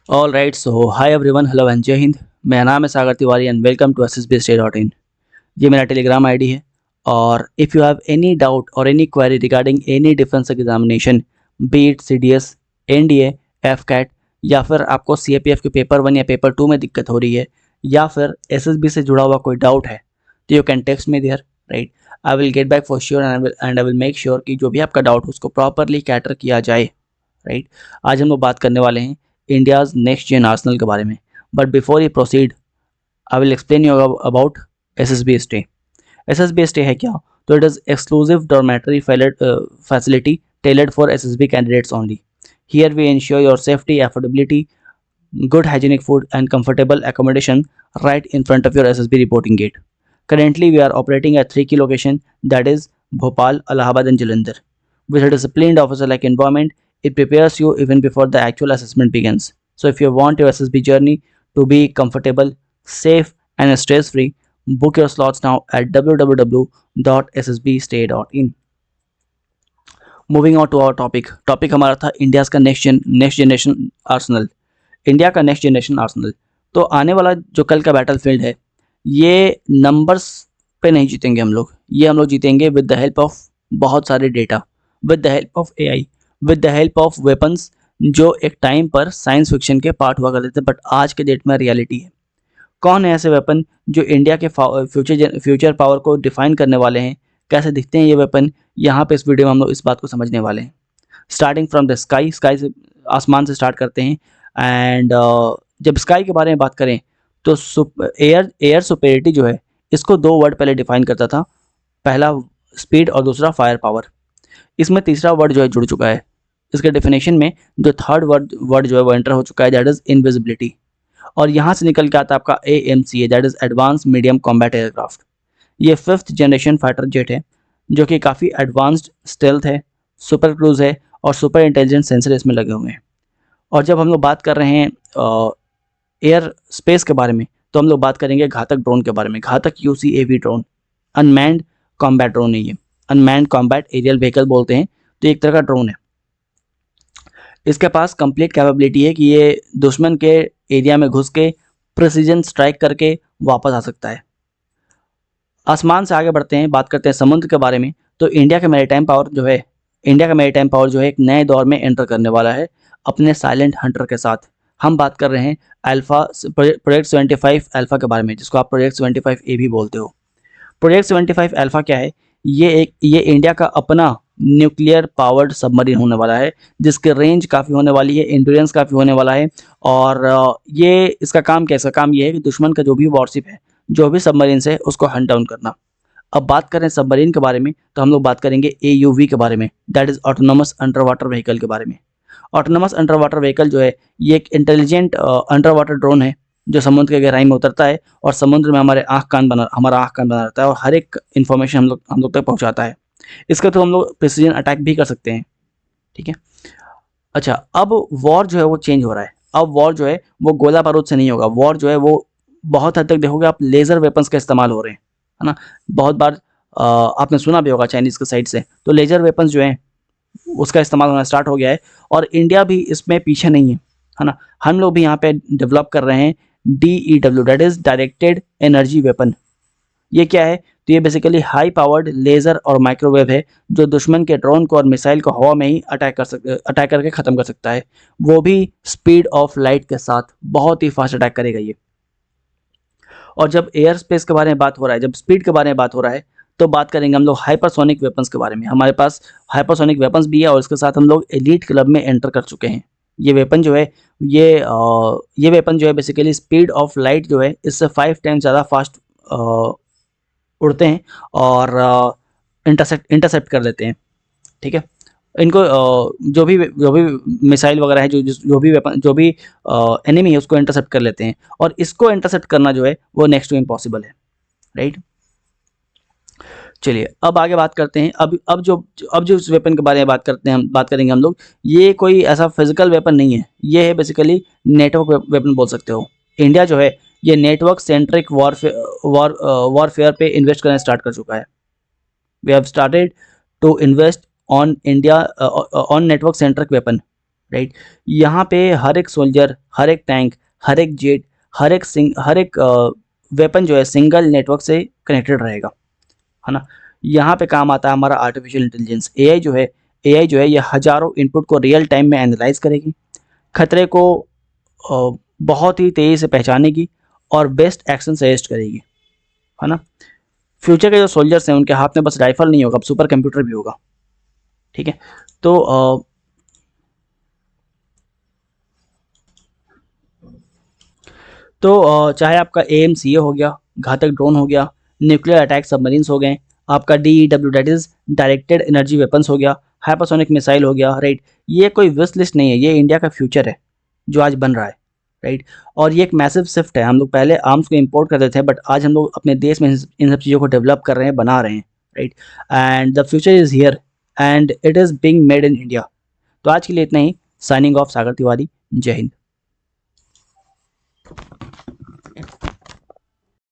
All right, so hi everyone, hello and Jai Hind. मेरा नाम है Sagar Tiwari and welcome to SSBStay.in। ये मेरा टेलीग्राम आईडी है। और if you have any doubt or any query regarding any defence examination, be it CDS, NDA, FCAT, या फिर आपको CAPF के पेपर 1 या पेपर 2 में दिक्कत हो रही है, या फिर SSB से जुड़ा हुआ कोई डाउट है, तो you can text me there, right. I will get back for sure and I will make sure कि जो भी आपका डाउट हो उसको प्रॉपरली कैटर किया जाए, राइट। आज हम लोग बात करने वाले हैं इंडियाज़ नेक्स्ट जेन आर्सेनल के बारे में। But before you proceed, I will explain you about SSB stay. SSB stay है क्या? तो it is exclusive dormitory facility tailored for SSB candidates only. Here we ensure your safety, affordability, good hygienic food and comfortable accommodation right in front of your SSB reporting gate. Currently, we are operating at 3 key locations, that is Bhopal, Allahabad and Jalandhar. With a disciplined officer-like environment, it prepares you even before the actual assessment begins. So if you want your SSB journey to be comfortable, safe and stress-free, book your slots now at www.ssbstay.in. Moving on to our topic हमारा था India का next generation arsenal. India का next generation arsenal. तो आने वाला जो कल का बैटलफील्ड है, ये नंबर्स पे नहीं जीतेंगे हम लोग। ये हम लोग जीतेंगे विद द हेल्प ऑफ बहुत सारे data, with the help of AI, with the help of weapons, जो एक टाइम पर साइंस फिक्शन के पार्ट हुआ करते थे बट आज के डेट में रियलिटी है। कौन है ऐसे वेपन जो इंडिया के फ्यूचर पावर को डिफाइन करने वाले हैं? कैसे दिखते हैं ये वेपन? यहाँ पे इस वीडियो में हम लोग इस बात को समझने वाले हैं। स्टार्टिंग फ्रॉम द स्काई से, आसमान से स्टार्ट करते हैं। एंड जब स्काई के बारे में बात करें तो एयर सुपेरिटी जो है, इसको 2 वर्ड पहले डिफाइन करता था। पहला स्पीड और दूसरा फायर पावर। इसमें तीसरा वर्ड जो है जुड़ चुका है। इसके डेफिनेशन में जो थर्ड वर्ड जो है वो एंटर हो चुका है, दैट इज इनविजिबिलिटी। और यहाँ से निकल के आता है आपका AMCA, that is advance medium combat aircraft. ये 5th जनरेशन फाइटर जेट है जो कि काफ़ी एडवांस्ड स्टेल्थ है, सुपर क्रूज है और सुपर इंटेलिजेंट सेंसर इसमें लगे हुए हैं। और जब हम लोग बात कर रहे हैं एयर स्पेस के बारे में, तो हम लोग बात करेंगे घातक ड्रोन के बारे में। घातक UCAV drone, unmanned combat drone है ये। अनमैन्ड कॉम्बैट एरियल व्हीकल बोलते हैं। तो एक तरह का ड्रोन है। इसके पास कंप्लीट कैपेबिलिटी है कि ये दुश्मन के एरिया में घुस के प्रिसीजन स्ट्राइक करके वापस आ सकता है। आसमान से आगे बढ़ते हैं, बात करते हैं समुद्र के बारे में। तो इंडिया का मैरीटाइम पावर जो है एक नए दौर में एंटर करने वाला है अपने साइलेंट हंटर के साथ। हम बात कर रहे हैं प्रोजेक्ट 75 अल्फा के बारे में, जिसको आप प्रोजेक्ट 75A भी बोलते हो। प्रोजेक्ट 75 अल्फा क्या है? ये इंडिया का अपना न्यूक्लियर पावर्ड सबमरीन होने वाला है, जिसकी रेंज काफ़ी होने वाली है, एंड्योरेंस काफ़ी होने वाला है। और ये इसका काम क्या है? इसका काम ये है कि दुश्मन का जो भी वॉरशिप है, जो भी सबमरीन है, उसको हंट डाउन करना। अब बात करें सबमरीन के बारे में, तो हम लोग बात करेंगे AUV के बारे में, that is autonomous under water vehicle के बारे में। ऑटोनोमस अंडर वाटर व्हीकल जो है, ये एक इंटेलिजेंट अंडर वाटर ड्रोन है जो समुद्र के गहराई में उतरता है और समुद्र में हमारा आँख कान बना रहता है और हर एक इन्फॉर्मेशन हम लोग तक पहुँचाता है। इसके थ्रू हम लोग प्रिसीजन अटैक भी कर सकते हैं, ठीक है। अच्छा, अब वॉर जो है वो चेंज हो रहा है। अब वॉर जो है वो गोला बारूद से नहीं होगा। वॉर जो है वो बहुत हद तक देखोगे आप, लेज़र वेपन्स का इस्तेमाल हो रहे हैं, है ना। बहुत बार आपने सुना भी होगा चाइनीज़ के साइड से, तो लेज़र वेपन्स जो हैं उसका इस्तेमाल होना स्टार्ट हो गया है। और इंडिया भी इसमें पीछे नहीं है ना। हम लोग भी यहाँ पे डेवलप कर रहे हैं DEW, that is directed energy weapon. ये क्या है? तो ये बेसिकली हाई पावर्ड लेज़र और माइक्रोवेव है जो दुश्मन के ड्रोन को और मिसाइल को हवा में ही अटैक करके ख़त्म कर सकता है, वो भी स्पीड ऑफ लाइट के साथ। बहुत ही फास्ट अटैक करेगा ये। और जब एयर स्पेस के बारे में बात हो रहा है, जब स्पीड के बारे में बात हो रहा है, तो बात करेंगे हम लोग हाइपरसोनिक वेपन्स के बारे में। हमारे पास हाइपरसोनिक वेपन्स भी है और इसके साथ हम लोग एलीट क्लब में एंटर कर चुके हैं। ये वेपन जो है, ये वेपन जो है बेसिकली स्पीड ऑफ लाइट जो है इससे 5 टाइम्स ज़्यादा फास्ट उड़ते हैं और इंटरसेप्ट कर लेते हैं, ठीक है। इनको जो भी मिसाइल वगैरह है, जो भी वेपन, जो भी एनिमी है, उसको इंटरसेप्ट कर लेते हैं। और इसको इंटरसेप्ट करना जो है वो नेक्स्ट टू इम्पॉसिबल है, राइट। चलिए अब आगे बात करते हैं। अब जो इस वेपन के बारे में बात करेंगे हम लोग। ये कोई ऐसा फिजिकल वेपन नहीं है, ये है बेसिकली नेटवर्क वेपन बोल सकते हो। इंडिया जो है ये नेटवर्क सेंट्रिक वॉरफेयर पे इन्वेस्ट करना स्टार्ट कर चुका है। We have started to invest on India on network centric weapon, right. यहाँ पे हर एक सोल्जर, हर एक टैंक, हर एक जेट, हर एक वेपन जो है सिंगल नेटवर्क से कनेक्टेड रहेगा, है ना। यहाँ पे काम आता है हमारा आर्टिफिशियल इंटेलिजेंस। एआई जो है ये हजारों इनपुट को रियल टाइम में एनालाइज करेगी, खतरे को बहुत ही तेज़ी से पहचानेगी और बेस्ट एक्शन सजेस्ट करेगी, है ना। फ्यूचर के जो सोल्जर्स हैं उनके हाथ में बस राइफल नहीं होगा, अब सुपर कंप्यूटर भी होगा, ठीक है। तो चाहे आपका एएमसीए हो गया, घातक ड्रोन हो गया, न्यूक्लियर अटैक सबमरीन्स हो गए, आपका DEW that is directed energy weapons हो गया, हाइपरसोनिक मिसाइल हो गया, राइट। ये कोई विश लिस्ट नहीं है, ये इंडिया का फ्यूचर है जो आज बन रहा है, राइट। और ये एक मैसिव शिफ्ट है। हम लोग पहले आर्म्स को इम्पोर्ट करते थे, बट आज हम लोग अपने देश में इन सब चीज़ों को डेवलप कर रहे हैं, बना रहे हैं, right. And the future is here and it is being made in India. तो आज के लिए इतना ही। साइनिंग ऑफ, सागर तिवारी। जय हिंद।